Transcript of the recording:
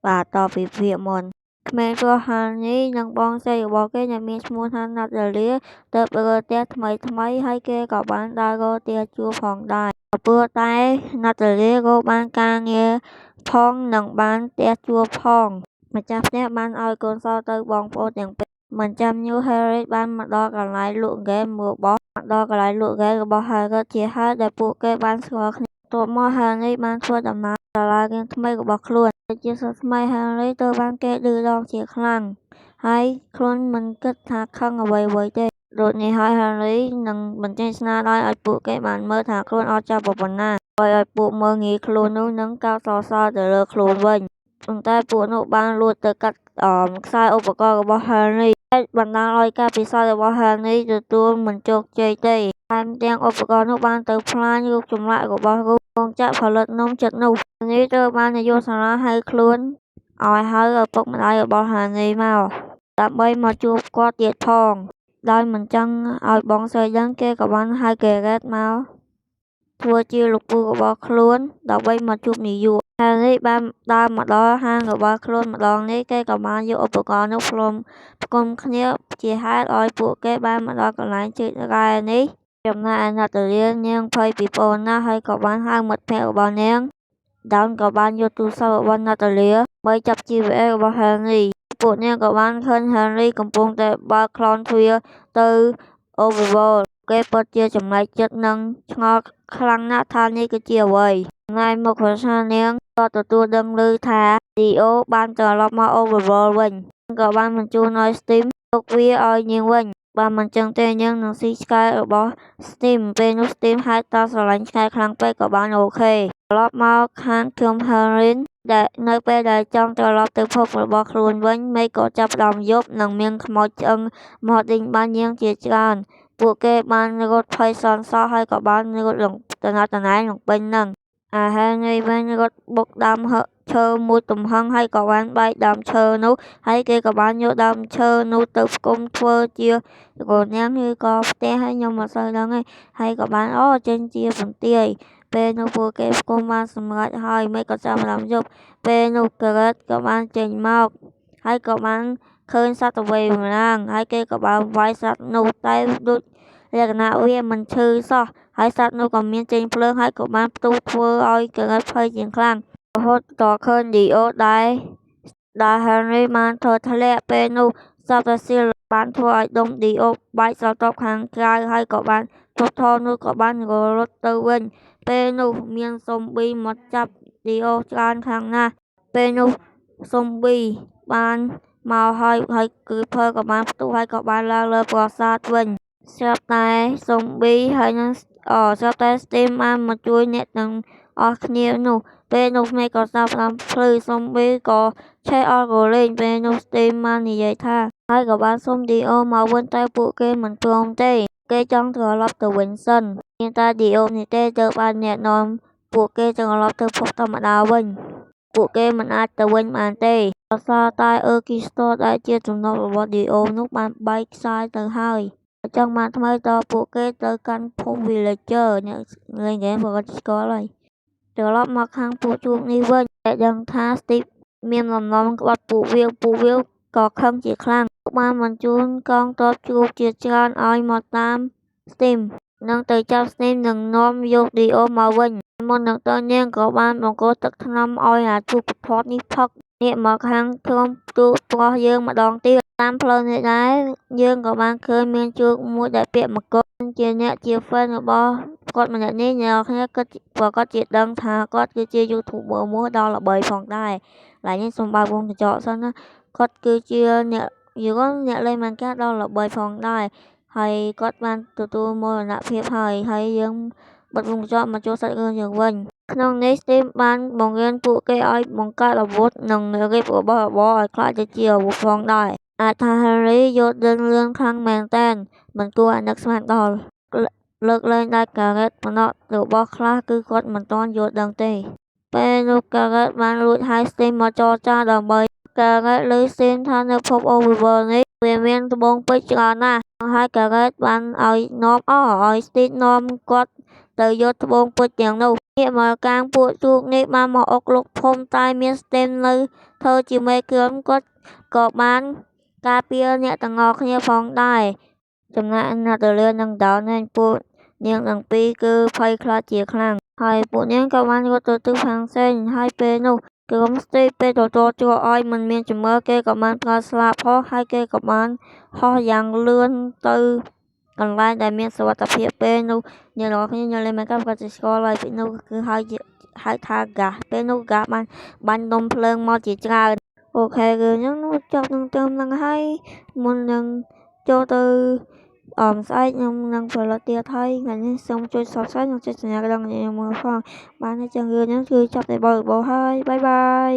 បាទតពីពាក្យមុនក្មេងរស់ហានីនិងបងស្រីរបស់គេដែលមានឈ្មោះថាណាតាលីទើបរើផ្ទះថ្មីហើយគេក៏បានដើររកផ្ទះជួលផងដែរព្រោះតែណាតាលីរកបានការងារផងនិងបានផ្ទះជួលផងម្ចាស់ផ្ទះបានឲ្យកូនសោទៅបងប្អូនទាំងពីរមិនចាំយូរ Harry បានមកដល់កន្លែងលក់ហ្គេមរបស់ Harry ជាហេតុដែលពួកគេបានស្គាល់គ្នាបន្ទាប់មក Harry បានធ្វើដំណើរសាលារៀនថ្មីរបស់ខ្លួនជាសិស្សថ្មី Harry ត្រូវបានគេឌឺដងជាខ្លាំងហើយខ្លួនមិនគិតថាខឹងអ្វីៗទេដូចនេះហើយ Harry នឹងបញ្ចេញស្នាដៃឲ្យពួកគេបានមើលថាខ្លួនអត់ចាប់ប៉ុណ្ណាឲ្យពួកមើលងាយខ្លួននោះនឹងកោតសរសើរទៅលើខ្លួនវិញប៉ុន្តែពួកនោះបានលួចទៅកាត់ខ្សែឧបករណ៍របស់ Harry ហើយបណ្ដាលឲ្យការពិសោធន៍របស់ Harry ទទួលមិនជោគជ័យទេថែមទាំងឧបករណ៍នោះបានទៅផ្លាញរូបចម្លាក់របស់រូបរោងចក្រផលិតនំចិត្តនោះ Harry ត្រូវបាននាយកសាលាហៅខ្លួនឲ្យហៅឪពុកម្ដាយរបស់ Harry មកដើម្បីមកជួបគាត់ទៀតផងដោយមិនចង់ឲ្យបងស្រីដឹងគេក៏បានហៅ Garrett មកធ្វើជាលោកពូរបស់ខ្លួនដើម្បីមកជួបនាយក Harry បានដើរមកដល់ហាងរបស់ខ្លួនម្ដងនេះគេក៏បានយកឧបករណ៍នោះផ្គុំគ្នាជាហេតុឲ្យពួកគេបានមកដល់កន្លែងជិះរ៉ែនេះចំណែកឯណាតាលីនាងភ័យពីប្អូនណាស់ហើយក៏បានហៅមិត្តភក្តិរបស់នាងដោនក៏បានយកទូរស័ព្ទរបស់ណាតាលីដើម្បីចាប់ GPS របស់ Harry ពួកនាងក៏បានឃើញ Harry កំពុងតែបើកក្លោងទ្វារទៅ Overworld គេពិតជាចំណែកចិត្តនិងឆ្ងល់ខ្លាំងណាស់ថានេះគឺជាអ្វីចំណែកមុខរសានាងក៏ទទួលដឹងឮថា Leo បានត្រឡប់មក Overworld វិញក៏បានបញ្ជូនឲ្យ Steam ទុកវាឲ្យនាងវិញបើមិនចឹងទេនាងនឹងស៊ីឆ្កែរបស់ Steam ពេលនោះ Steam ហេតុតែស្រឡាញ់ឆ្កែខ្លាំងពេកក៏បានអូខេត្រឡប់មកខាងខ្ញុំ Harry ដែលនៅពេលដែលចង់ត្រឡប់ទៅភពរបស់ខ្លួនវិញមេឃក៏ចាប់ផ្ដើមយប់និងមានខ្មោចឆ្អឹងមកដេញបាញ់នាងជាច្រើនពួកគេបានរត់ភ័យសន្សោះហើយក៏បានរត់តណែងលំពេញនឹងHarry វិញរត់បុកដើមឈើមួយទំហឹងហើយក៏បានបែកដើមឈើនោះហើយគេក៏បានយកដើមឈើនោះទៅផ្គុំធ្វើជារនាំងឬក៏ផ្ទះហើយខ្ញុំមិនសូវដឹងទេហើយក៏បានចេញជាបន្ទាយពេលនោះពួកគេផ្គុំបានសម្រេចហើយមេឃក៏ចាប់ផ្ដើមយប់ពេលនោះ Garrett ក៏បានចេញមកហើយក៏បានឃើញសត្វអ្វីម្ដងហើយគេក៏បានវាយសត្វនោះតែដូចលក្ខណៈវាមិនឈឺសោះហើយសត្វនោះក៏មានចេញភ្លើងហើយក៏បានផ្ទុះធ្វើឲ្យ Garrett ភ័យជាងខ្លាំងរហូតដល់ឃើញ Leo ដែល Harry បានធ្លាក់ពេលនោះសត្វរសៀលបានធ្វើឲ្យដុំ Leo បែកស្រទាប់ខាងក្រៅហើយក៏បានធំនោះក៏បានរត់ទៅវិញពេលនោះមានស៊ុំប៊ីមកចាប់ Leo ច្រើនខ្លាំងណាស់ពេលនោះស៊ុំប៊ីបានមកហើយគឺភើក៏បានផ្ទុះហើយក៏បានឡើងលើប្រាសាទវិញស្រាប់តែស៊ុំប៊ីហើយនឹងស្រាប់តែ Steam បានមកជួយអ្នកទាំងអស់គ្នានោះពេលនោះមេឃក៏ចាប់ផ្ដើមភ្លឺស៊ុំប៊ីក៏ឆេះអស់ក៏លេងពេលនោះ Steam បាននិយាយថាហើយក៏បានសុំ Leo មកវិញតែពួកគេមិនព្រមទេគេចង់ត្រឡប់ទៅវិញសិនមានតែ Leo នេះទេទើបបានណែនាំពួកគេត្រឡប់ទៅភពធម្មតាវិញពួកគេមិនអាចទៅវិញបានទេដោយសារតែCrystal ដែលជាចំណុចរបស់ Leo នោះបានបែកខ្សែទៅហើយអញ្ចឹងបានថ្មីតពួកគេទៅកាន់ភូមិ Villager អ្នកលេងហ្គេមក៏ស្គាល់ហើយត្រឡប់មកខាងពួកជួបនេះវិញតែដឹងថា Steve មានលំនាំក្បត់ពួកវាក៏ខឹងជាខ្លាំងបានបញ្ជូនកងទ័ពជួបជាច្រើនឲ្យមកតាម Steam នឹងទៅចាប់ Steam និងនាំយក Leo មកវិញមុននឹងទៅនាងក៏បានបង្កទឹកថ្នាំឲ្យអាទូកផតនេះផឹកងាកមកខាងក្រុមទូកប្រុសយើងម្ដងទៀតតាមផ្លូវនេះដែរយើងក៏បានឃើញមានជោគមួយដែលពាក់មកុដជាអ្នកជា fan របស់គាត់ម្នាក់នេះអ្នកគ្នាគិតប្រកាសជាដឹងថាគាត់គឺជា YouTuber មួយដ៏ល្បីផងដែរឡើយនេះសូមបើកវងកញ្ចក់សិនណាគាត់គឺជាអ្នកលេង Minecraft ដ៏ល្បីផងដែរហើយគាត់បានទទួលមរណភាពហើយយើងបិទវងកញ្ចក់មកចូលសាច់រឿងយើងវិញក្នុងនេះ Steam បានបង្រៀនពួកគេឲ្យបង្កើតអាវុធនិងរៀបរបស់របរឲ្យខ្លាចទៅជាអាវុធផងដែរអាចថា Harry យល់ដឹងលឿនខ្លាំងមែនតើមិនគួរឲ្យនឹកស្មានដល់លើកលែងដែល Garrett ប៉ុណ្ណោះរបស់ខ្លះគឺគាត់មិនទាន់យល់ដឹងទេពេលនោះ Garrett បានលួចហៅ Steam មកចរចាដើម្បី Garrett ឮ Steam ថានៅភព Overworld នេះវាមានត្បូងពេជ្រច្រើនណាស់ហើយ Garrett បានឲ្យSteam នាំគាត់ទៅយកត្បូងពេជ្រទាំងនោះងាកមកកាងពួកជួកនេះបានមកអុកលុកភូមិតែមាន Steam នៅ ធ្វើជាមេគ្រឿងគាត់ក៏បានការពារអ្នកទាំងអស់គ្នាផងដែរចំណែកណាត់ទលានិងដោននាងពួកនាងទាំងពីរគឺភ័យខ្លាចជាខ្លាំងហើយពួកនាងក៏បានរត់ទៅទិសខាងផ្សេងហើយពេលនោះក្រុមស្ត្រីពេលទទួលជួឲ្យមិនមានជំនឿគេក៏បានផ្កាស្លាបផុសហើយគេក៏បានហោះយ៉ាងលឿនទៅកន្លែងដែលមានសុវត្ថិភាពពេលនោះអ្នកនរគ្នាញ៉ាំលេងមកក៏จะស្គាល់ហើយពេលនោះគឺហៅថាហ្គាសពេលនោះហ្គាសបានបាញ់ដុំភ្លើងមកជាច្រើនអូខេគឺខ្ញុំចប់នឹងត្រឹមហ្នឹងហើយមុននឹងចូលទៅស្អែកខ្ញុំនឹងផលិតទៀតហើយថ្ងៃនេះសូមជួយ Subscribe និងចុចសញ្ញាកណ្ដឹងខ្ញុំមើលផងបានហើយចឹងរឿងខ្ញុំគឺចាប់តែបបោហើយបាយបាយ